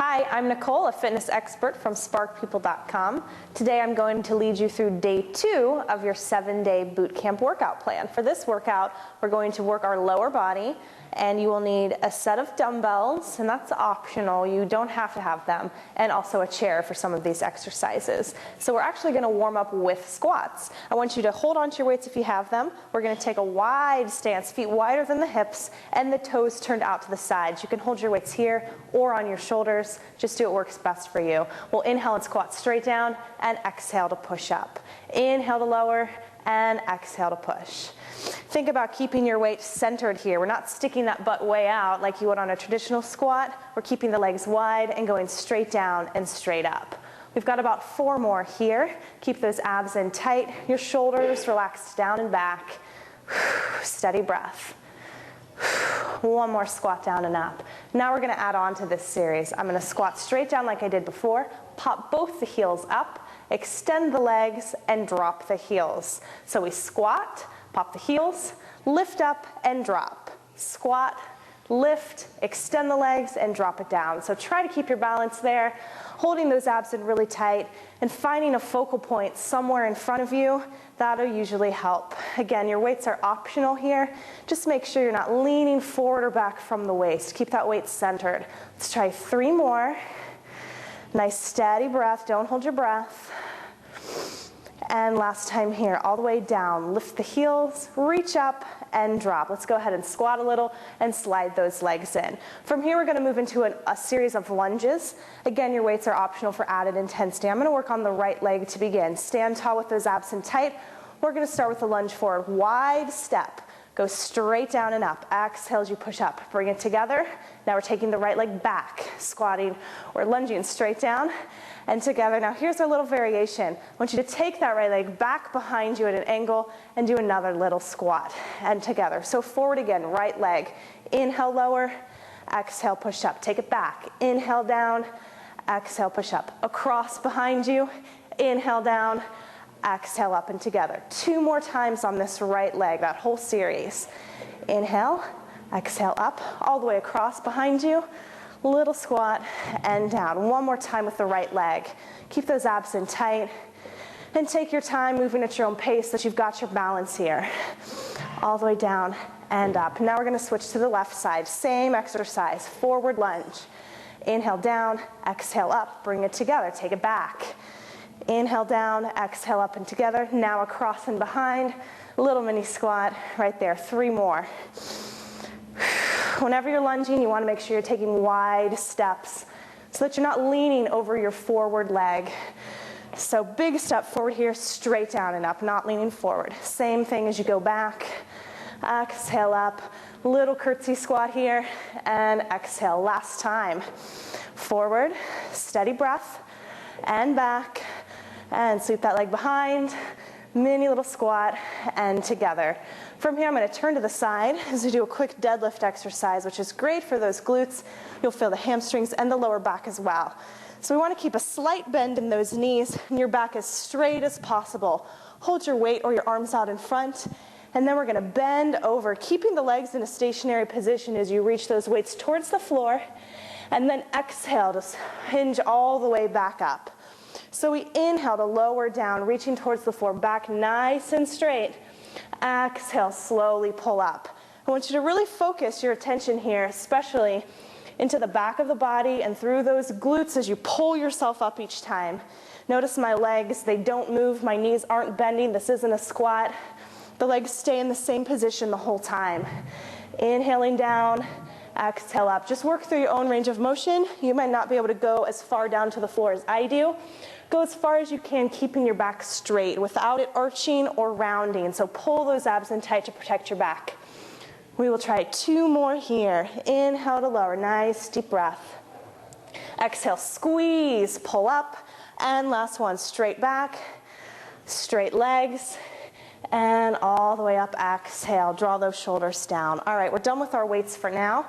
Hi, I'm Nicole, a fitness expert from SparkPeople.com. Today I'm going to lead you through day 2 of your 7-day bootcamp workout plan. For this workout, we're going to work our lower body, and you will need a set of dumbbells, and that's optional. You don't have to have them, and also a chair for some of these exercises. So we're actually going to warm up with squats. I want you to hold on to your weights if you have them. We're going to take a wide stance, feet wider than the hips, and the toes turned out to the sides. You can hold your weights here or on your shoulders. Just do what works best for you. We'll inhale and squat straight down, and exhale to push up. Inhale to lower, and exhale to push. Think about keeping your weight centered here. We're not sticking that butt way out like you would on a traditional squat. We're keeping the legs wide and going straight down and straight up. We've got about 4 more here. Keep those abs in tight, your shoulders relaxed down and back. Steady breath. 1 more squat down and up. Now we're going to add on to this series. I'm going to squat straight down like I did before, pop both the heels up, extend the legs, and drop the heels. So we squat, pop the heels, lift up, and drop. Squat, lift, extend the legs, and drop it down. So try to keep your balance there, holding those abs in really tight, and finding a focal point somewhere in front of you. That'll usually help. Again, your weights are optional here. Just make sure you're not leaning forward or back from the waist. Keep that weight centered. Let's try 3 more. Nice steady breath. Don't hold your breath. And last time here, all the way down. Lift the heels, reach up, and drop. Let's go ahead and squat a little and slide those legs in. From here, we're going to move into a series of lunges. Again, your weights are optional for added intensity. I'm going to work on the right leg to begin. Stand tall with those abs in tight. We're going to start with the lunge forward. Wide step. Go straight down and up. Exhale as you push up. Bring it together. Now we're taking the right leg back, squatting or lunging straight down and together. Now here's our little variation. I want you to take that right leg back behind you at an angle and do another little squat and together. So forward again, right leg. Inhale, lower. Exhale, push up. Take it back. Inhale, down. Exhale, push up. Across behind you. Inhale, down. Exhale, up and together. 2 more times on this right leg, that whole series. Inhale, exhale, up, all the way across behind you. Little squat and down. 1 more time with the right leg. Keep those abs in tight and take your time moving at your own pace so that you've got your balance here. All the way down and up. Now we're going to switch to the left side. Same exercise, forward lunge. Inhale, down, exhale, up, bring it together, take it back. Inhale down, exhale up and together. Now across and behind, little mini squat right there. 3 more. Whenever you're lunging, you want to make sure you're taking wide steps so that you're not leaning over your forward leg. So big step forward here, straight down and up, not leaning forward. Same thing as you go back. Exhale up, little curtsy squat here, and exhale. Last time. Forward, steady breath, and back. And sweep that leg behind, mini little squat, and together. From here, I'm going to turn to the side as we do a quick deadlift exercise, which is great for those glutes. You'll feel the hamstrings and the lower back as well. So we want to keep a slight bend in those knees and your back as straight as possible. Hold your weight or your arms out in front, and then we're going to bend over, keeping the legs in a stationary position as you reach those weights towards the floor, and then exhale to hinge all the way back up. So we inhale to lower down, reaching towards the floor, back nice and straight. Exhale, slowly pull up. I want you to really focus your attention here, especially into the back of the body and through those glutes as you pull yourself up each time. Notice my legs, they don't move, my knees aren't bending, this isn't a squat. The legs stay in the same position the whole time. Inhaling down, exhale up. Just work through your own range of motion. You might not be able to go as far down to the floor as I do. Go as far as you can, keeping your back straight without it arching or rounding. So pull those abs in tight to protect your back. We will try 2 more here. Inhale to lower, nice deep breath. Exhale, squeeze, pull up. And last one, straight back, straight legs, and all the way up, exhale. Draw those shoulders down. All right, we're done with our weights for now.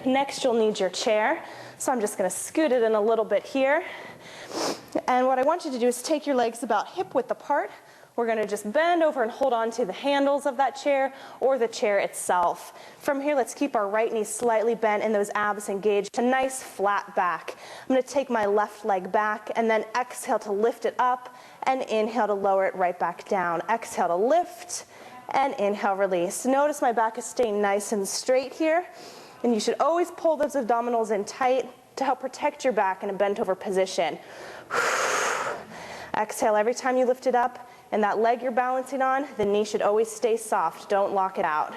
Next, you'll need your chair. So I'm just going to scoot it in a little bit here. And what I want you to do is take your legs about hip width apart, we're going to just bend over and hold on to the handles of that chair or the chair itself. From here, let's keep our right knee slightly bent and those abs engaged, a nice flat back. I'm going to take my left leg back and then exhale to lift it up and inhale to lower it right back down. Exhale to lift and inhale, release. Notice my back is staying nice and straight here, and you should always pull those abdominals in tight to help protect your back in a bent over position. Exhale every time you lift it up, and that leg you're balancing on, the knee should always stay soft. Don't lock it out.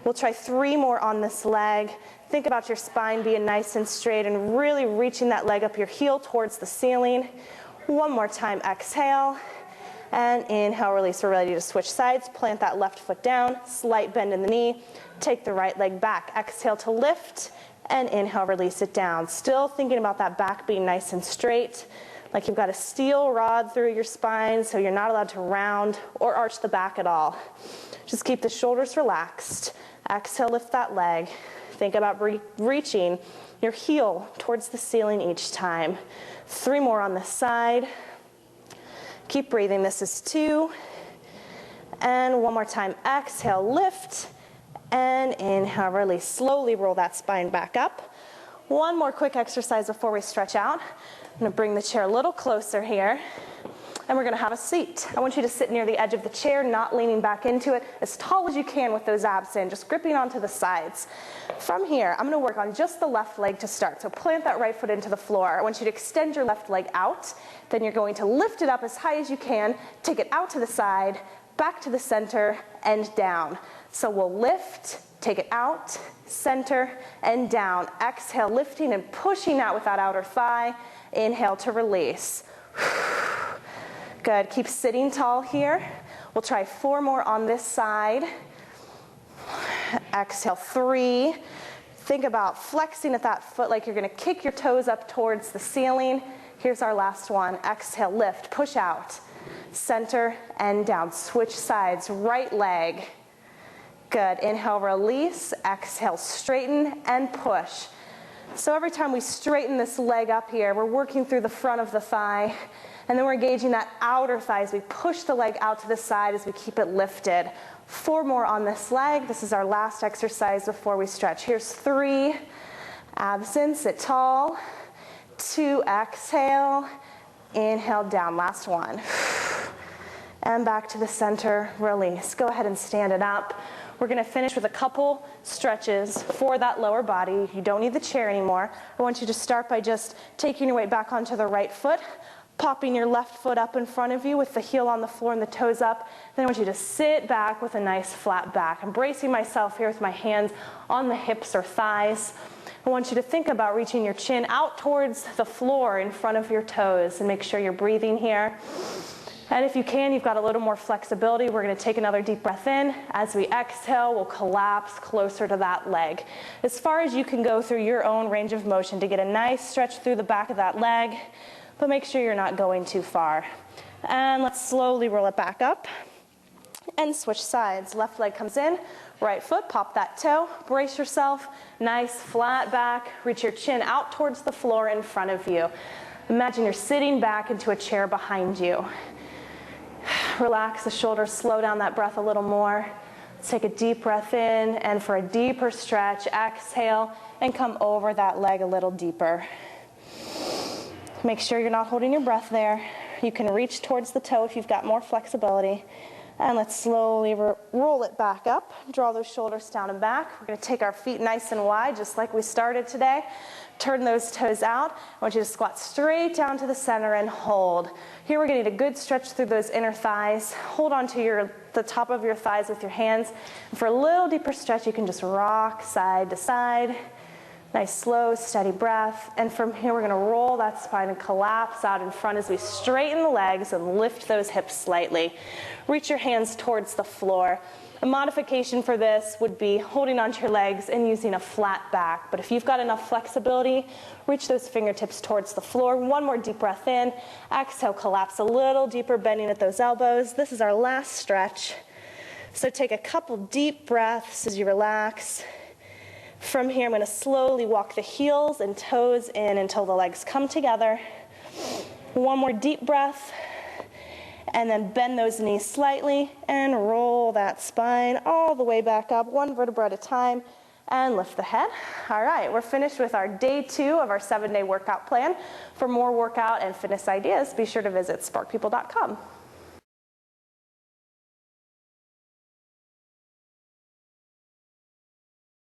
We'll try 3 more on this leg. Think about your spine being nice and straight and really reaching that leg up your heel towards the ceiling. One more time, exhale. And inhale, release. We're ready to switch sides. Plant that left foot down, slight bend in the knee. Take the right leg back. Exhale to lift, and inhale, release it down. Still thinking about that back being nice and straight, like you've got a steel rod through your spine, so you're not allowed to round or arch the back at all. Just keep the shoulders relaxed. Exhale, lift that leg. Think about reaching your heel towards the ceiling each time. 3 more on this side. Keep breathing. This is 2. And one more time. Exhale, lift, and inhale, release. Slowly roll that spine back up. One more quick exercise before we stretch out. I'm going to bring the chair a little closer here, and we're going to have a seat. I want you to sit near the edge of the chair, not leaning back into it, as tall as you can with those abs in, just gripping onto the sides. From here, I'm going to work on just the left leg to start. So plant that right foot into the floor. I want you to extend your left leg out. Then you're going to lift it up as high as you can, take it out to the side, back to the center, and down. So we'll lift, take it out, center, and down. Exhale, lifting and pushing out with that outer thigh. Inhale to release. Good. Keep sitting tall here. We'll try 4 more on this side. Exhale, 3. Think about flexing at that foot like you're going to kick your toes up towards the ceiling. Here's our last one. Exhale, lift, push out, center, and down. Switch sides. Right leg. Good. Inhale, release. Exhale, straighten and push. So every time we straighten this leg up here, we're working through the front of the thigh, and then we're engaging that outer thigh as we push the leg out to the side as we keep it lifted. 4 more on this leg. This is our last exercise before we stretch. Here's 3. Abs in, sit tall. 2, exhale. Inhale, down. Last one. And back to the center, release. Go ahead and stand it up. We're going to finish with a couple stretches for that lower body. You don't need the chair anymore. I want you to start by just taking your weight back onto the right foot, popping your left foot up in front of you with the heel on the floor and the toes up. Then I want you to sit back with a nice flat back. I'm bracing myself here with my hands on the hips or thighs. I want you to think about reaching your chin out towards the floor in front of your toes, and make sure you're breathing here. And if you can, you've got a little more flexibility. We're going to take another deep breath in. As we exhale, we'll collapse closer to that leg. As far as you can go through your own range of motion to get a nice stretch through the back of that leg, but make sure you're not going too far. And let's slowly roll it back up and switch sides. Left leg comes in, right foot, pop that toe, brace yourself, nice flat back, reach your chin out towards the floor in front of you. Imagine you're sitting back into a chair behind you. Relax the shoulders, slow down that breath a little more. Let's take a deep breath in, and for a deeper stretch, exhale and come over that leg a little deeper. Make sure you're not holding your breath there. You can reach towards the toe if you've got more flexibility. And let's slowly roll it back up. Draw those shoulders down and back. We're going to take our feet nice and wide, just like we started today. Turn those toes out. I want you to squat straight down to the center and hold. Here we're getting a good stretch through those inner thighs. Hold on to the top of your thighs with your hands. And for a little deeper stretch, you can just rock side to side. Nice, slow, steady breath. And from here, we're going to roll that spine and collapse out in front as we straighten the legs and lift those hips slightly. Reach your hands towards the floor. A modification for this would be holding onto your legs and using a flat back. But if you've got enough flexibility, reach those fingertips towards the floor. One more deep breath in. Exhale, collapse a little deeper, bending at those elbows. This is our last stretch. So take a couple deep breaths as you relax. From here, I'm going to slowly walk the heels and toes in until the legs come together. One more deep breath. And then bend those knees slightly and roll that spine all the way back up, one vertebra at a time, and lift the head. All right, we're finished with our day 2 of our 7-day workout plan. For more workout and fitness ideas, be sure to visit SparkPeople.com.